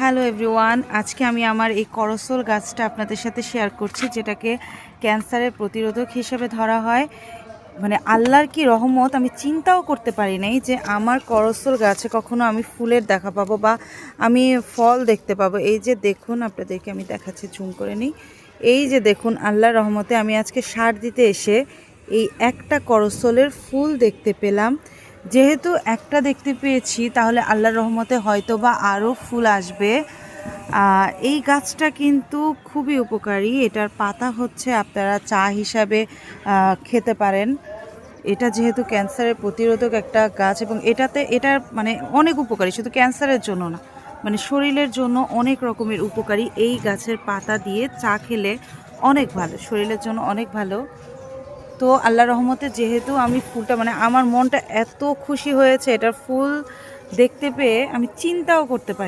Hello everyone, আজকে আমি আমার এই করসল গাছটা আপনাদের সাথে শেয়ার করছি, যেটাকে ক্যান্সারের প্রতিরোধক হিসেবে ধরা হয়। মানে আল্লাহর কি রহমত, আমি চিন্তাও করতে পারি নাই যে আমার করসল গাছে কখনো আমি ফুলের দেখা পাবো বা আমি ফল দেখতে পাবো। এই যে দেখুন, আপনাদেরকে আমি দেখাচ্ছি, জুম করে নিই। এই যে দেখুন, আল্লাহর রহমতে আমি আজকে সার দিতে এসে এই একটা করসলের ফুল দেখতে পেলাম। যেহেতু একটা দেখতে পেয়েছি, তাহলে আল্লাহর রহমতে হয়তো বা আরও ফুল আসবে। এই গাছটা কিন্তু খুবই উপকারী। এটার পাতা হচ্ছে আপনারা চা হিসাবে খেতে পারেন। এটা যেহেতু ক্যান্সারের প্রতিরোধক একটা গাছ, এবং এটার মানে অনেক উপকারী, শুধু ক্যান্সারের জন্য না, মানে শরীরের জন্য অনেক রকমের উপকারী। এই গাছের পাতা দিয়ে চা খেলে অনেক ভালো, শরীরের জন্য অনেক ভালো। তো আল্লাহর রহমতে যেহেতু আমি ফুলটা, মানে আমার মনটা এত খুশি হয়েছে এটার ফুল দেখতে পেয়ে, আমি চিন্তাও করতে পারি।